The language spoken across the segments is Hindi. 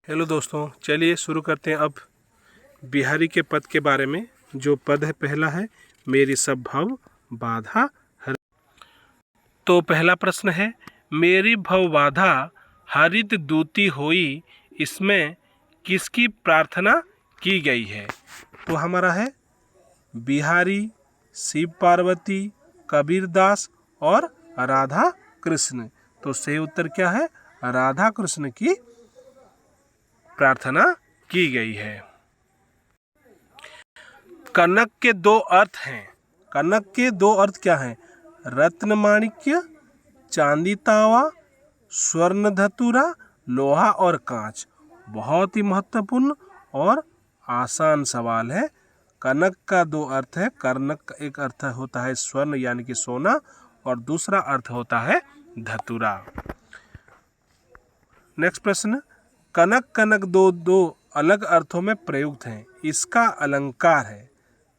हेलो दोस्तों, चलिए शुरू करते हैं अब बिहारी के पद के बारे में। जो पद है पहला है मेरी सब भव बाधा हर। तो पहला प्रश्न है मेरी भव बाधा हरित दूती होई, इसमें किसकी प्रार्थना की गई है? तो हमारा है बिहारी, शिव पार्वती, कबीरदास और राधा कृष्ण। तो सही उत्तर क्या है? राधा कृष्ण की प्रार्थना की गई है। कनक के दो अर्थ हैं। कनक के दो अर्थ क्या हैं? रत्न माणिक्य, चांदी तांबा, स्वर्ण धतूरा, लोहा और कांच। बहुत ही महत्वपूर्ण और आसान सवाल है। कनक का दो अर्थ है। कनक का एक अर्थ होता है स्वर्ण यानी कि सोना, और दूसरा अर्थ होता है धतूरा। नेक्स्ट प्रश्न, कनक कनक दो अलग अर्थों में प्रयुक्त हैं, इसका अलंकार है।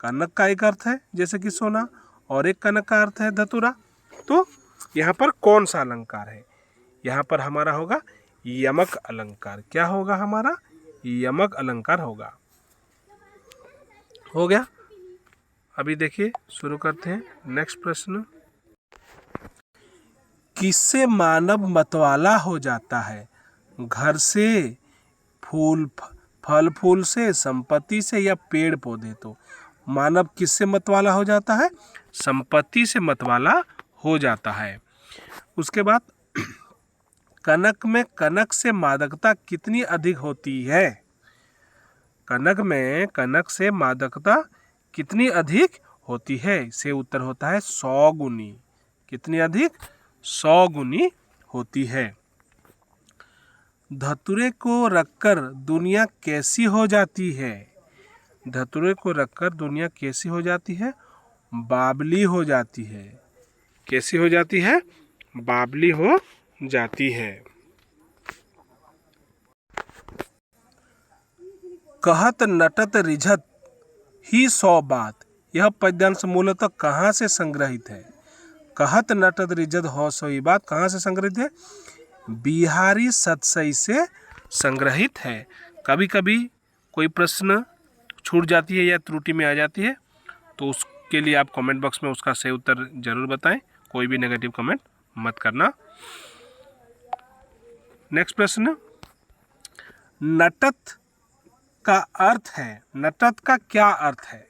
कनक का एक अर्थ है जैसे कि सोना, और एक कनक का अर्थ है धतूरा। तो यहाँ पर कौन सा अलंकार है? यहाँ पर हमारा होगा यमक अलंकार। क्या होगा हमारा? यमक अलंकार होगा। हो गया। अभी देखिए शुरू करते हैं नेक्स्ट प्रश्न। किससे मानव मतवाला हो जाता है? घर से, फल फूल से, संपत्ति से या पेड़ पौधे? तो मानव किससे मतवाला हो जाता है? संपत्ति से मतवाला हो जाता है। उसके बाद कनक में कनक से मादकता कितनी अधिक होती है? कनक में कनक से मादकता कितनी अधिक होती है? से उत्तर होता है 100 गुनी। कितनी अधिक? 100 गुनी होती है। धतूरे को रखकर दुनिया कैसी हो जाती है? धतूरे को रखकर दुनिया कैसी हो जाती है? बावली हो जाती है। कैसी हो जाती है? बावली हो जाती है। कहत नटत रिझत ही 100 बात, यह पद्यांश मूलतः कहाँ से संग्रहित है? कहत नटत रिझत हो 100 बात कहाँ से संग्रहित है? बिहारी सतसई से संग्रहित है। कभी कभी कोई प्रश्न छूट जाती है या त्रुटि में आ जाती है, तो उसके लिए आप कमेंट बॉक्स में उसका सही उत्तर जरूर बताएं। कोई भी नेगेटिव कमेंट मत करना। नेक्स्ट प्रश्न, नटत का अर्थ है, नटत का क्या अर्थ है?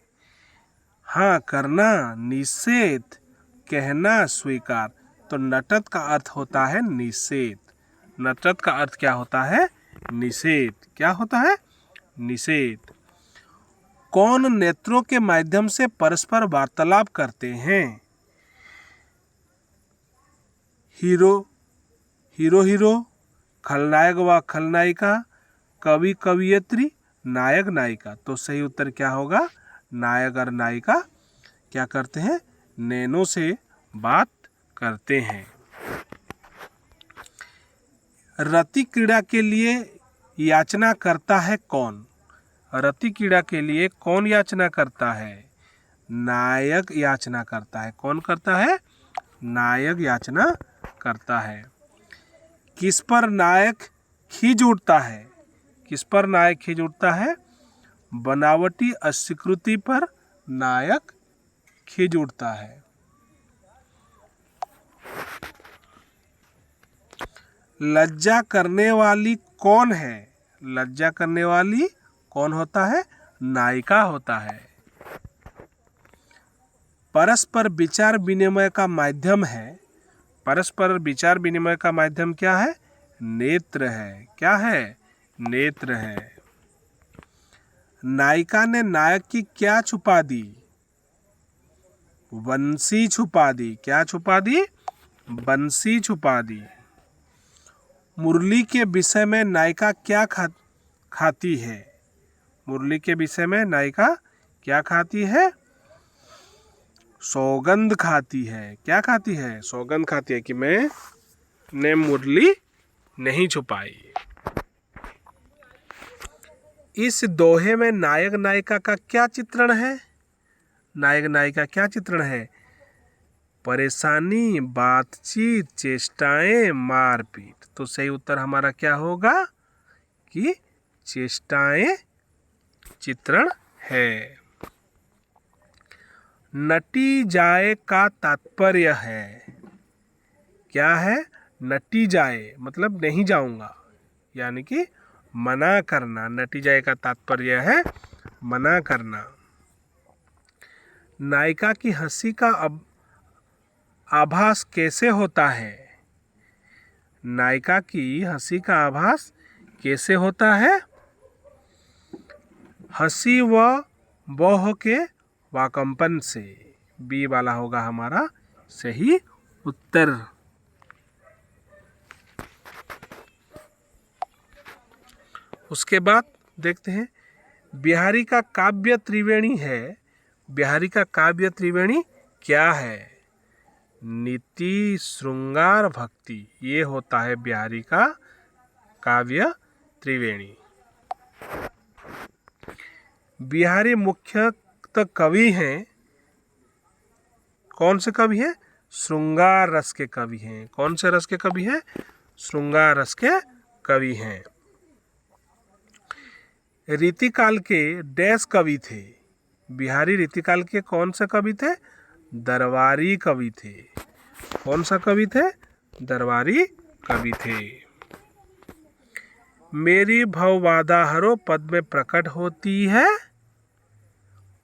हाँ करना, निषेध, कहना, स्वीकार। तो नटत का अर्थ होता है निषेध। नटत का अर्थ क्या होता है? निषेध। क्या होता है? निषेध। कौन नेत्रों के माध्यम से परस्पर वार्तालाप करते हैं? हीरो हीरो, खलनायक व खलनायिका, कवि कवियत्री, नायक नायिका। तो सही उत्तर क्या होगा? नायक और नायिका क्या करते हैं? नैनों से बात करते हैं। रति क्रीड़ा के लिए याचना करता है कौन? रति क्रीड़ा के लिए कौन याचना करता है? नायक याचना करता है। कौन करता है? नायक याचना करता है। किस पर नायक खींच उठता है? किस पर नायक खींच उठता है? बनावटी अस्वीकृति पर नायक खींच उठता है। लज्जा करने वाली कौन है? लज्जा करने वाली कौन होता है? नायिका होता है। परस्पर विचार विनिमय का माध्यम है। परस्पर विचार विनिमय का माध्यम क्या है? नेत्र है। क्या है? नेत्र है। नायिका ने नायक की क्या छुपा दी? बंसी छुपा दी। क्या छुपा दी? बंसी छुपा दी। मुरली के विषय में नायिका क्या खाती है? मुरली के विषय में नायिका क्या खाती है? सौगंध खाती है। क्या खाती है? सौगंध खाती है कि मैं ने मुरली नहीं छुपाई। इस दोहे में नायक नायिका का क्या चित्रण है? नायक नायिका क्या चित्रण है? परेशानी, बातचीत, चेष्टाएं, मारपीट। तो सही उत्तर हमारा क्या होगा? कि चेष्टाएं चित्रण है। नटी जाए का तात्पर्य है, क्या है? नटी जाए मतलब नहीं जाऊंगा, यानी कि मना करना। नटी जाए का तात्पर्य है मना करना। नायिका की हंसी का आभास कैसे होता है? नायिका की हंसी का आभास कैसे होता है? हंसी व बौह के वाकंपन से। बी वाला होगा हमारा सही उत्तर। उसके बाद देखते हैं बिहारी का काव्य त्रिवेणी है। बिहारी का काव्य त्रिवेणी क्या है? नीति, श्रृंगार, भक्ति, ये होता है बिहारी का काव्य त्रिवेणी। बिहारी मुख्यतः कवि हैं, कौन से कवि हैं? श्रृंगार रस के कवि हैं। कौन से रस के कवि हैं? श्रृंगार रस के कवि हैं। रीतिकाल के डैश कवि थे। बिहारी रीतिकाल के कौन से कवि थे? दरबारी कवि थे। कौन सा कवि थे? दरबारी कवि थे। मेरी भवबाधा हरो पद में प्रकट होती है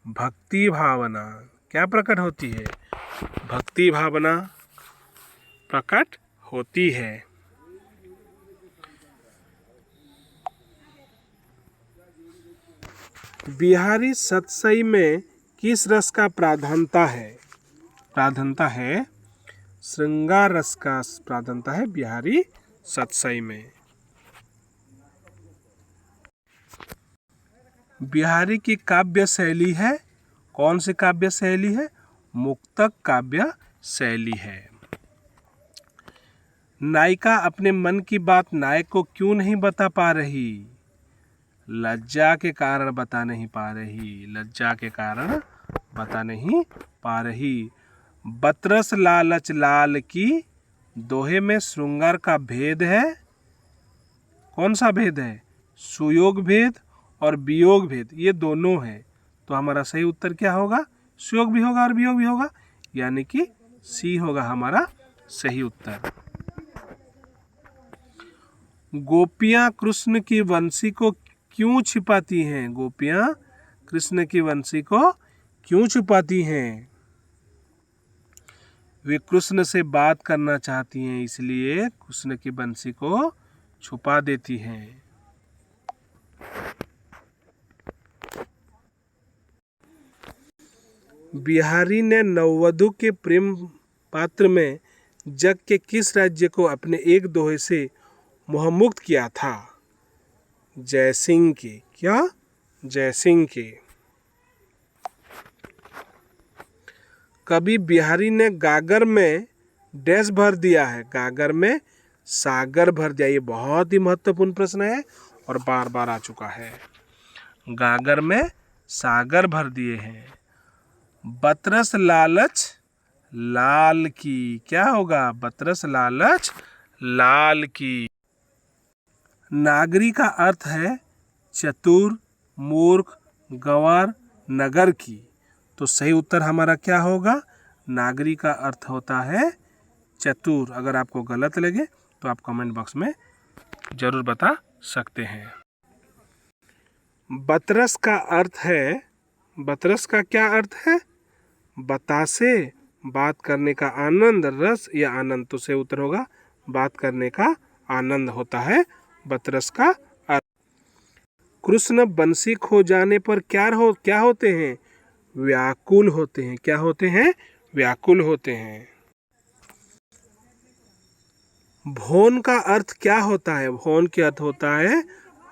भक्ति भावना। क्या प्रकट होती है? भक्ति भावना प्रकट होती है। बिहारी सतसई में किस रस का प्राधान्यता है? प्राधान्यता है श्रृंगार रस का प्राधान्यता है बिहारी सतसई में। बिहारी की काव्य शैली है, कौन सी काव्य शैली है? मुक्तक काव्य शैली है। नायिका अपने मन की बात नायक को क्यों नहीं बता पा रही? लज्जा के कारण बता नहीं पा रही। लज्जा के कारण बता नहीं पा रही। बतरस लालच लाल की दोहे में श्रृंगार का भेद है। कौन सा भेद है? सुयोग भेद और वियोग भेद, ये दोनों है। तो हमारा सही उत्तर क्या होगा? सुयोग भी होगा और वियोग भी होगा, यानी कि सी होगा हमारा सही उत्तर। गोपियां कृष्ण की वंशी को क्यों छिपाती हैं? गोपियां कृष्ण की वंशी को क्यों छिपाती हैं? वे कृष्ण से बात करना चाहती हैं, इसलिए कृष्ण की वंशी को छुपा देती हैं। बिहारी ने नववधु के प्रेम पात्र में जग के किस राज्य को अपने एक दोहे से मोहमुक्त किया था? जयसिंह के। क्या? जयसिंह के। कभी बिहारी ने गागर में डैश भर दिया है। गागर में सागर भर दिया। ये बहुत ही महत्वपूर्ण प्रश्न है और बार बार आ चुका है। गागर में सागर भर दिए हैं। बतरस लालच लाल की, क्या होगा? बतरस लालच लाल की। नागरी का अर्थ है चतुर, मूर्ख, गंवार, नगर की। तो सही उत्तर हमारा क्या होगा? नागरी का अर्थ होता है चतुर। अगर आपको गलत लगे तो आप कमेंट बॉक्स में जरूर बता सकते हैं। बतरस का अर्थ है, बतरस का क्या अर्थ है? बतासे, बात करने का आनंद, रस या आनंद। तो सही उत्तर होगा बात करने का आनंद होता है बतरस का अर्थ। कृष्ण बंसी खो जाने पर क्या होते हैं? व्याकुल होते हैं। क्या होते हैं? व्याकुल होते हैं। भोन का अर्थ क्या होता है? भोन के अर्थ होता है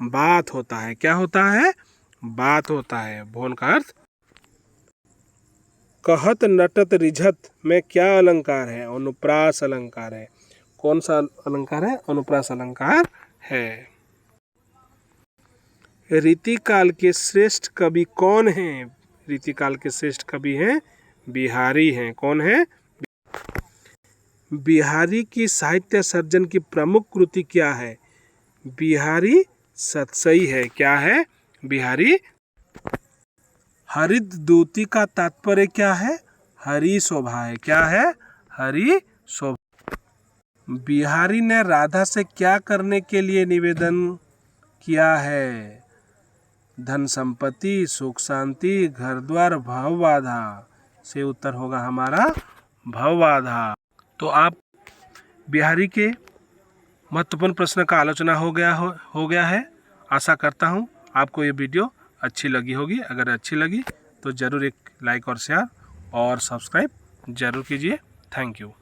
बात होता है। क्या होता है? बात होता है। भोन का अर्थ। कहत नटत रिझत में क्या अलंकार है? अनुप्रास अलंकार है। कौन सा अलंकार है? अनुप्रास अलंकार है। रीतिकाल के श्रेष्ठ कवि कौन हैं? रीतिकाल के श्रेष्ठ कवि हैं बिहारी हैं। कौन है? बिहारी की साहित्य सर्जन की प्रमुख कृति क्या है? बिहारी सही है। क्या है? बिहारी। हरित द्युति का तात्पर्य क्या है? हरी शोभा है। क्या है? हरी शोभा। बिहारी ने राधा से क्या करने के लिए निवेदन किया है? धन संपत्ति, सुख शांति, घर द्वार, भव बाधा। से उत्तर होगा हमारा भव बाधा। तो आप बिहारी के महत्वपूर्ण प्रश्न का आलोचना हो गया है। आशा करता हूँ आपको ये वीडियो अच्छी लगी होगी। अगर अच्छी लगी तो ज़रूर एक लाइक और शेयर और सब्सक्राइब ज़रूर कीजिए। Thank you.